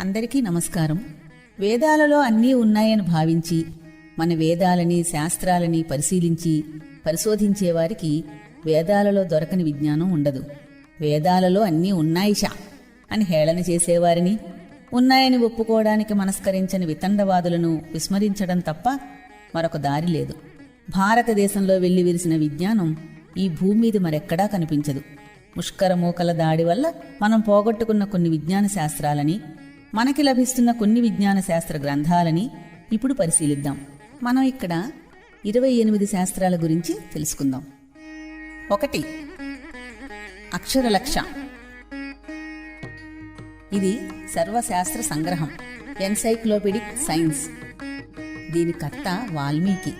అందరికీ నమస్కారం. వేదాలలో అన్నీ ఉన్నాయని భావించి మన వేదాలని శాస్త్రాలని పరిశోధించేవారికి వేదాలలో దొరకని విజ్ఞానం ఉండదు. వేదాలలో అన్నీ ఉన్నాయిషా అని హేళన చేసేవారిని, ఉన్నాయని ఒప్పుకోవడానికి మనస్కరించని వితండవాదులను విస్మరించడం తప్ప మరొక దారి లేదు. భారతదేశంలో వెళ్లి విరిసిన విజ్ఞానం ఈ భూమి మీద మరెక్కడా కనిపించదు. ముష్కరమూకల దాడి వల్ల మనం పోగొట్టుకున్న కొన్ని విజ్ఞాన శాస్త్రాలని, మనకి లభిస్తున్న కొన్ని విజ్ఞాన శాస్త్ర గ్రంథాలని ఇప్పుడు పరిశీలిద్దాం. మనం ఇక్కడ 28 శాస్త్రాల గురించి తెలుసుకుందాం. 1. అక్షరలక్ష. ఇది సర్వశాస్త్ర సంగ్రహం, ఎన్సైక్లోపీడిక్ సైన్స్. దీని కర్త వాల్మీకి.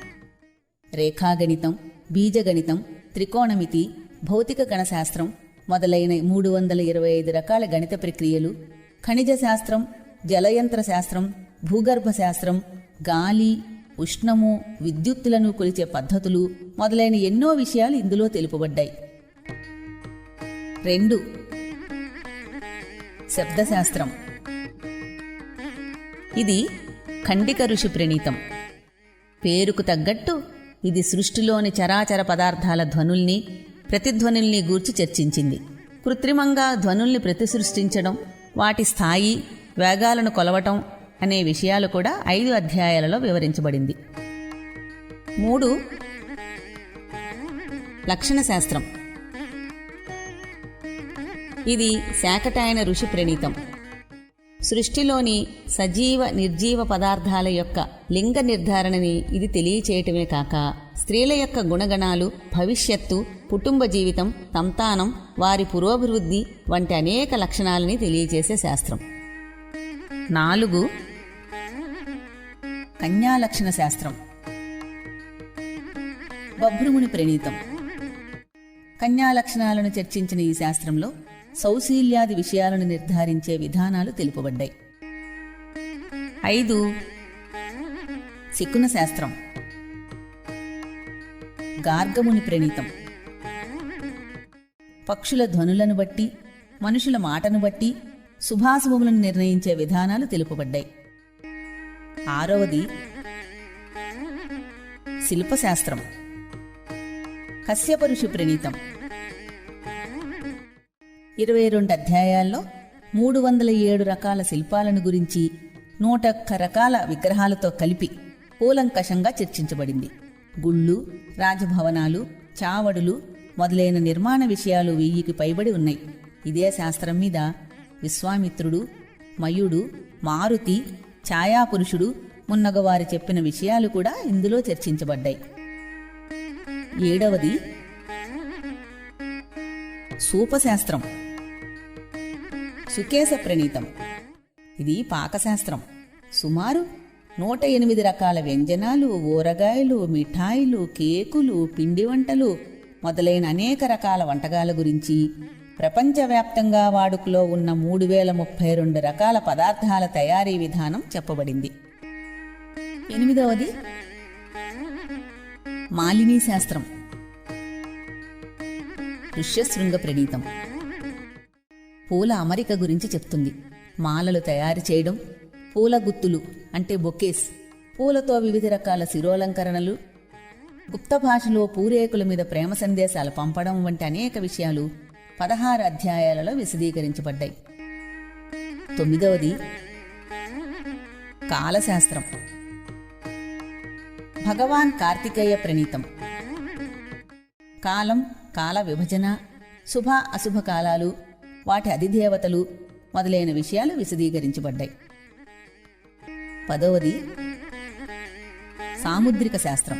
రేఖాగణితం, బీజగణితం, త్రికోణమితి, భౌతిక గణశాస్త్రం మొదలైన 325 రకాల గణిత ప్రక్రియలు, ఖనిజ శాస్త్రం, జలయంత్ర శాస్త్రం, భూగర్భ శాస్త్రం, గాలి, ఉష్ణము, విద్యుత్తులను కొలిచే పద్ధతులు మొదలైన ఎన్నో విషయాలు ఇందులో తెలుపబడ్డాయి. 2. శబ్దశాస్త్రం. ఇది ఖండిక ఋషి ప్రణీతం. పేరుకు తగ్గట్టు ఇది సృష్టిలోని చరాచర పదార్థాల ధ్వనుల్ని, ప్రతిధ్వనుల్ని గూర్చి చర్చించింది. కృత్రిమంగా ధ్వనుల్ని ప్రతిసృష్టించడం, వాటి స్థాయి, వేగాలను కొలవటం అనే విషయాలు కూడా 5 అధ్యాయాలలో వివరించబడింది. 3. లక్షణ శాస్త్రం. ఇది శాకటాయన ఋషి ప్రణీతం. సృష్టిలోని సజీవ నిర్జీవ పదార్థాల యొక్క లింగ నిర్ధారణని ఇది తెలియచేయటమే కాక, స్త్రీల యొక్క గుణగణాలు, భవిష్యత్తు, కుటుంబ జీవితం, సంతానం, వారి పురోభివృద్ధి వంటి అనేక లక్షణాలని తెలియజేసే శాస్త్రం. 4. కన్యాలక్షణ శాస్త్రం. బభ్రుముని ప్రణీతం. కన్యాలక్షణాలను చర్చించిన ఈ శాస్త్రంలో సౌశీల్యాది విషయాలను నిర్ధారించే విధానాలు తెలుపబడ్డాయి. 5. శకున శాస్త్రం. గార్గముని ప్రణీతం. పక్షుల ధ్వనులను బట్టి, మనుషుల మాటను బట్టి శుభాశుభములను నిర్ణయించే విధానాలు తెలుపబడ్డాయి. 6. శిల్పశాస్త్రం. కశ్యప ఋషి ప్రణీతం. 22 అధ్యాయాల్లో 307 రకాల శిల్పాలను గురించి 101 రకాల విగ్రహాలతో కలిపి కూలంకషంగా చర్చించబడింది. గుళ్ళు, రాజభవనాలు, చావడులు మొదలైన నిర్మాణ విషయాలు 1000కి పైబడి ఉన్నాయి. ఇదే శాస్త్రం మీద విశ్వామిత్రుడు, మయుడు, మారుతి, ఛాయాపురుషుడు మున్నగవారు చెప్పిన విషయాలు కూడా ఇందులో చర్చించబడ్డాయి. 7. సూపశాస్త్రం. సుకేశ ప్రణీతం. ఇది పాకశాస్త్రం. సుమారు 108 రకాల వ్యంజనాలు, ఊరగాయలు, మిఠాయిలు, కేకులు, పిండి వంటలు మొదలైన అనేక రకాల వంటకాల గురించి, ప్రపంచవ్యాప్తంగా వాడుకలో ఉన్న 3032 రకాల పదార్థాల తయారీ విధానం చెప్పబడింది. 8. మాలినీ శాస్త్రం. ఋష్యశృంగ ప్రణీతం. పూల అమరిక గురించి చెప్తుంది. మాలలు తయారు చేయడం, పూల గుత్తులు అంటే బొకేస్, పూలతో వివిధ రకాల శిరోలంకరణలు, గుప్త భాషలో పూరేకుల మీద ప్రేమ సందేశాలు పంపడం వంటి అనేక విషయాలు 16 అధ్యాయాలలో విశదీకరించబడ్డాయి. 9. కాలశాస్త్రం. భగవాన్ కార్తికేయ ప్రణీతం. కాలం, కాల విభజన, శుభ అశుభ కాలాలు, వాటి అధిదేవతలు మొదలైన విషయాలు విశదీకరించబడ్డాయి. 10. సాముద్రిక శాస్త్రం.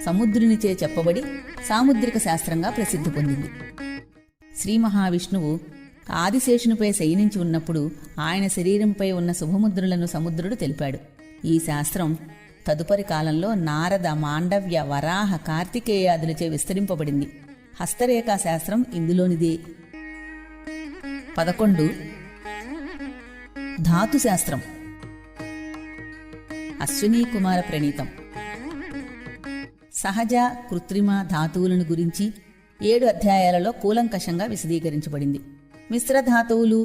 సముద్రునిచే చెప్పబడి సాముద్రిక శాస్త్రంగా ప్రసిద్ధి పొందింది. శ్రీ మహావిష్ణువు ఆదిశేషునిపై శయనించి ఉన్నప్పుడు ఆయన శరీరంపై ఉన్న శుభముద్రులను సముద్రుడు తెలిపాడు. ఈ శాస్త్రం తదుపరి కాలంలో నారద, మాండవ్య, వరాహ, కార్తికేయాదులచే విస్తరింపబడింది. హస్తరేఖా శాస్త్రం ఇందులోనిదే. 11. ధాతుశాస్త్రం. అశ్వినీ కుమార ప్రణీతం. సహజ, కృత్రిమ ధాతువులను గురించి 7 అధ్యాయాలలో కూలంకషంగా విశదీకరించబడింది. మిశ్రధాతువులు,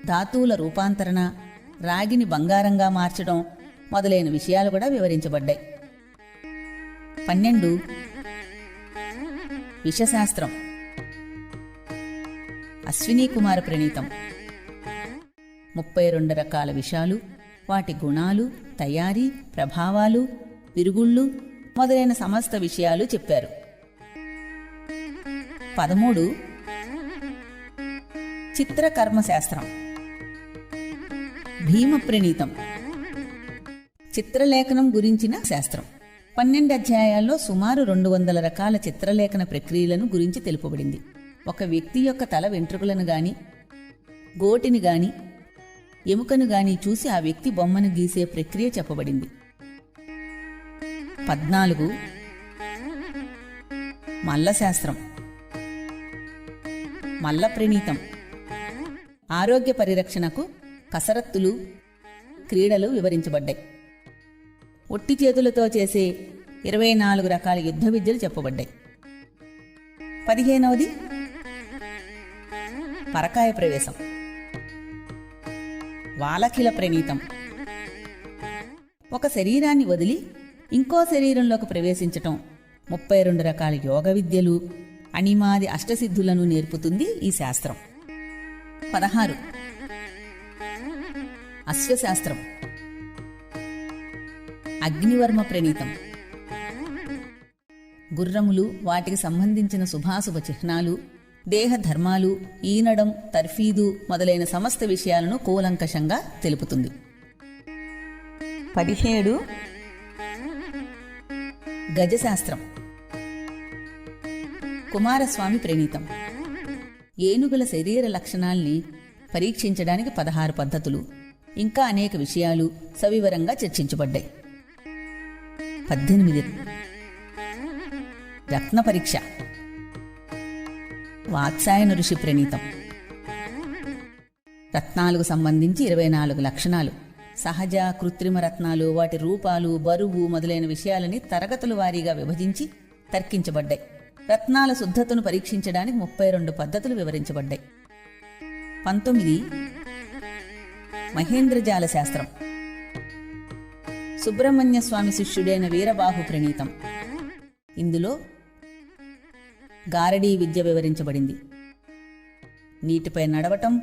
ధాతువుల రూపాంతరణ, రాగిని బంగారంగా మార్చడం మొదలైన విషయాలు కూడా వివరించబడ్డాయి. 12 విషశాస్త్రం, అశ్వినీ కుమార ప్రణీతం. 32 రకాల విషాలు, వాటి గుణాలు, తయారీ, ప్రభావాలు, విరుగుళ్ళు మొదలైన సమస్త విషయాలు చెప్పారు. 13 చిత్రకర్మశాస్త్రం, భీమ ప్రణీతం, చిత్రలేఖనం గురించిన శాస్త్రం. 12 అధ్యాయాల్లో సుమారు 200 రకాల చిత్రలేఖన ప్రక్రియలను గురించి తెలుపబడింది. ఒక వ్యక్తి యొక్క తల వెంట్రుకలను గాని, గోటిని గాని, ఎముకను గాని చూసి ఆ వ్యక్తి బొమ్మను గీసే ప్రక్రియ చెప్పబడింది. 14 మల్లశాస్త్రం, మల్ల ప్రణీతం, ఆరోగ్య పరిరక్షణకు కసరత్తులు, క్రీడలు వివరించబడ్డాయి. ఒట్టి చేతులతో చేసే 24 రకాల యుద్ధ విద్యలు చెప్పబడ్డాయి. 15వది పరకాయ ప్రవేశం, వాలఖిల ప్రణీతం, ఒక శరీరాన్ని వదిలి ఇంకో శరీరంలోకి ప్రవేశించటం. 32 రకాల యోగ విద్యలు, అణిమాది అష్టసిద్ధులను నేర్పుతుంది ఈ శాస్త్రం. 16 అశ్వశాస్త్రం, అగ్నివర్మ ప్రణీతం, గుర్రములు, వాటికి సంబంధించిన శుభాశుభ చిహ్నాలు, దేహ ధర్మాలు, ఈనడం, తర్ఫీదు మొదలైన సమస్త విషయాలను కూలంకషంగా తెలుపుతుంది. 17 గజశాస్త్రం, కుమారస్వామి ప్రణీతం, ఏనుగుల శరీర లక్షణాల్ని పరీక్షించడానికి 16 పద్ధతులు, ఇంకా అనేక విషయాలు సవివరంగా చర్చించబడ్డాయి. 18 రత్న పరీక్ష, వాత్సాయన ఋషి ప్రణీతం, రత్నాలకు సంబంధించి 24 లక్షణాలు, సహజ కృత్రిమ రత్నాలు, వాటి రూపాలు, బరువు మొదలైన విషయాలని తరగతుల వారీగా విభజించి తర్కించబడ్డాయి. రత్నాల శుద్ధతను పరీక్షించడానికి 32 పద్ధతులు వివరించబడ్డాయి. 19 మహేంద్రజాల శాస్త్రం, సుబ్రహ్మణ్య స్వామి శిష్యుడైన వీరబాహు ప్రణీతం. ఇందులో గారడీ విద్య వివరించబడింది. నీటిపై నడవటం,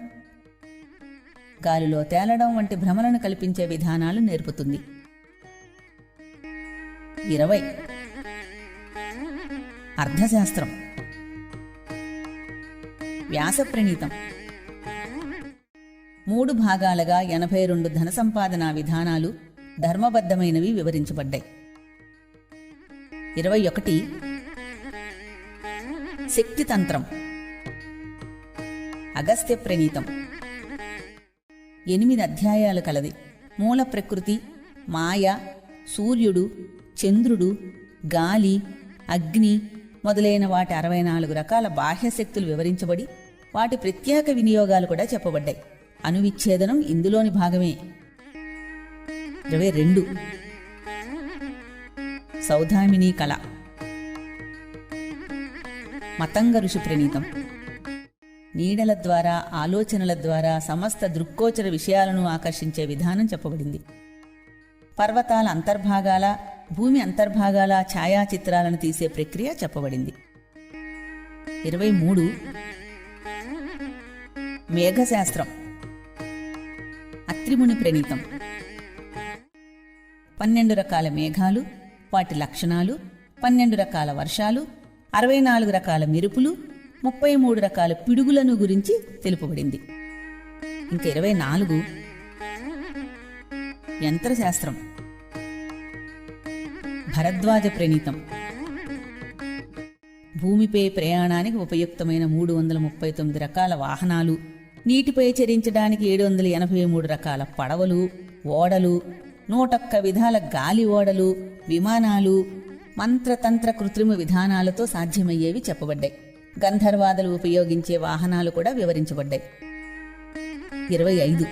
గాలిలో తేలడం వంటి భ్రమలను కల్పించే విధానాలు నేర్పుతుంది. 20 అర్థశాస్త్రం, వ్యాస ప్రణీతం. 3 భాగాలుగా 82 ధన సంపాదనా విధానాలు ధర్మబద్ధమైనవి వివరించబడ్డాయి. 21 శక్తితంత్రం, అగస్త్య ప్రణీతం. 8 అధ్యాయాలు కలది. మూల ప్రకృతి, మాయ, సూర్యుడు, చంద్రుడు, గాలి, అగ్ని మొదలైన వాటి 64 రకాల బాహ్యశక్తులు వివరించబడి వాటి ప్రత్యేక వినియోగాలు కూడా చెప్పబడ్డాయి. అణువిచ్ఛేదనం ఇందులోని భాగమే. 22 సౌధామిని కళ, మతంగ ఋషి ప్రణీతం. నీడల ద్వారా, ఆలోచనల ద్వారా సమస్త దృక్కోచర విషయాలను ఆకర్షించే విధానం చెప్పబడింది. పర్వతాల అంతర్భాగాల, భూమి అంతర్భాగాల ఛాయాచిత్రాలను తీసే ప్రక్రియ చెప్పబడింది. 23 మేఘశాస్త్రం, అత్రిముని ప్రణీతం. 12 రకాల మేఘాలు, వాటి లక్షణాలు, 12 రకాల వర్షాలు, 64 రకాల మెరుపులు, 33 రకాల పిడుగులను గురించి తెలుపబడింది. ఇంకా 24 యంత్రశాస్త్రం, భరద్వాజ ప్రణీతం. భూమిపై ప్రయాణానికి ఉపయుక్తమైన 339 రకాల వాహనాలు, నీటిపై చరించడానికి 783 రకాల పడవలు, ఓడలు, 101 విధాల గాలి ఓడలు, విమానాలు, మంత్రతంత్ర కృత్రిమ విధానాలతో సాధ్యమయ్యేవి చెప్పబడ్డాయి. గంధర్వాదులు ఉపయోగించే వాహనాలు కూడా వివరించబడ్డాయి. 25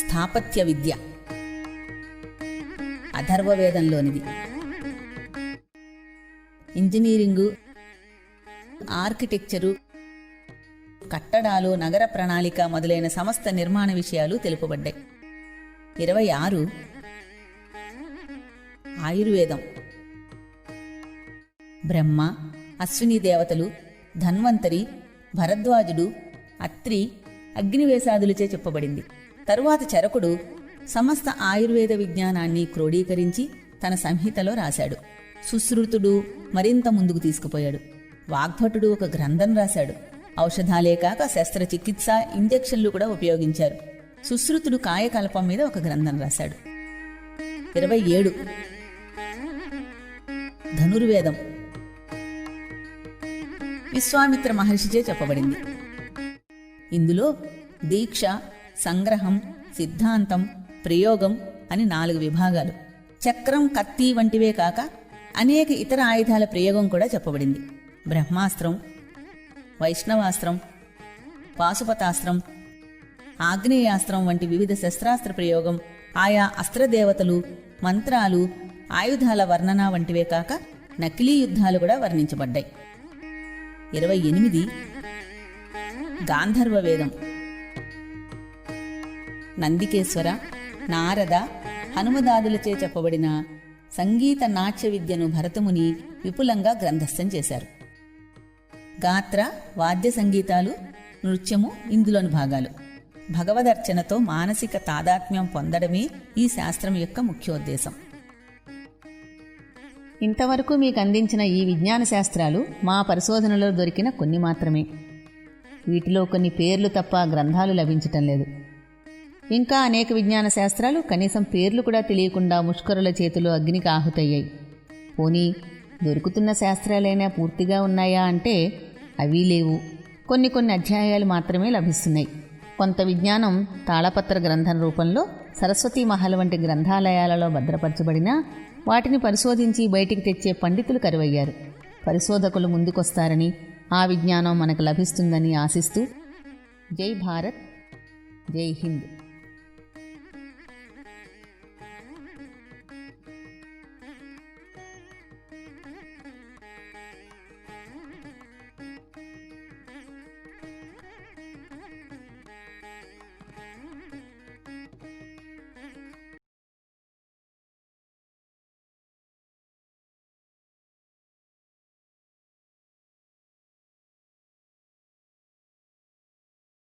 స్థాపత్య విద్య, అథర్వవేదంలోనిది. ఇంజనీరింగు, ఆర్కిటెక్చరు, కట్టడాలు, నగర ప్రణాళిక మొదలైన సమస్త నిర్మాణ విషయాలు తెలుపబడ్డాయి. 26 ఆయుర్వేదం. బ్రహ్మ, అశ్విని దేవతలు, ధన్వంతరి, భరద్వాజుడు, అత్రి, అగ్నివేశాదులచే చెప్పబడింది. తరువాత చరకుడు సమస్త ఆయుర్వేద విజ్ఞానాన్ని క్రోడీకరించి తన సంహితలో రాశాడు. సుశ్రుతుడు మరింత ముందుకు తీసుకుపోయాడు. వాగ్భటుడు ఒక గ్రంథం రాశాడు. ఔషధాలే కాక శస్త్రచికిత్స, ఇంజెక్షన్లు కూడా ఉపయోగించారు. సుశ్రుతుడు కాయకల్పం మీద ఒక గ్రంథం రాశాడు. 27 ధనుర్వేదం. విశ్వామిత్ర మహర్షిచే చెప్పబడింది. ఇందులో దీక్ష, సంగ్రహం, సిద్ధాంతం, ప్రయోగం అని 4 విభాగాలు. చక్రం, కత్తి వంటివే కాక అనేక ఇతర ఆయుధాల ప్రయోగం కూడా చెప్పబడింది. బ్రహ్మాస్త్రం, వైష్ణవాస్త్రం, పాశుపతాస్త్రం, ఆగ్నేయాస్త్రం వంటి వివిధ శస్త్రాస్త్ర ప్రయోగం, ఆయా అస్త్రదేవతలు, మంత్రాలు, ఆయుధాల వర్ణన వంటివే కాక నకిలీ యుద్ధాలు కూడా వర్ణించబడ్డాయి. 28 గాంధర్వ వేదం. నందికేశ్వర, నారద, హనుమదాదులచే చెప్పబడిన సంగీత నాట్య విద్యను భరతముని విపులంగా గ్రంథస్థం చేశారు. గాత్ర, వాద్య సంగీతాలు, నృత్యము ఇందులోని భాగాలు. భగవదర్చనతో మానసిక తాదాత్మ్యం పొందడమే ఈ శాస్త్రం యొక్క ముఖ్యోద్దేశం. ఇంతవరకు మీకు అందించిన ఈ విజ్ఞాన శాస్త్రాలు మా పరిశోధనలో దొరికిన కొన్ని మాత్రమే. వీటిలో కొన్ని పేర్లు తప్ప గ్రంథాలు లభించటం లేదు. ఇంకా అనేక విజ్ఞాన శాస్త్రాలు కనీసం పేర్లు కూడా తెలియకుండా ముష్కరుల చేతిలో అగ్నికి ఆహుతయ్యాయి. పోనీ దొరుకుతున్న శాస్త్రాలైనా పూర్తిగా ఉన్నాయా అంటే అవి లేవు. కొన్ని అధ్యాయాలు మాత్రమే లభిస్తున్నాయి. కొంత విజ్ఞానం తాళపత్ర గ్రంథం రూపంలో సరస్వతీ మహల్ వంటి గ్రంథాలయాలలో భద్రపరచబడినా వాటిని పరిశోధించి బయటికి తెచ్చే పండితులు కరువయ్యారు. పరిశోధకులు ముందుకొస్తారని, ఆ విజ్ఞానం మనకు లభిస్తుందని ఆశిస్తూ జై భారత్, జై హింద్.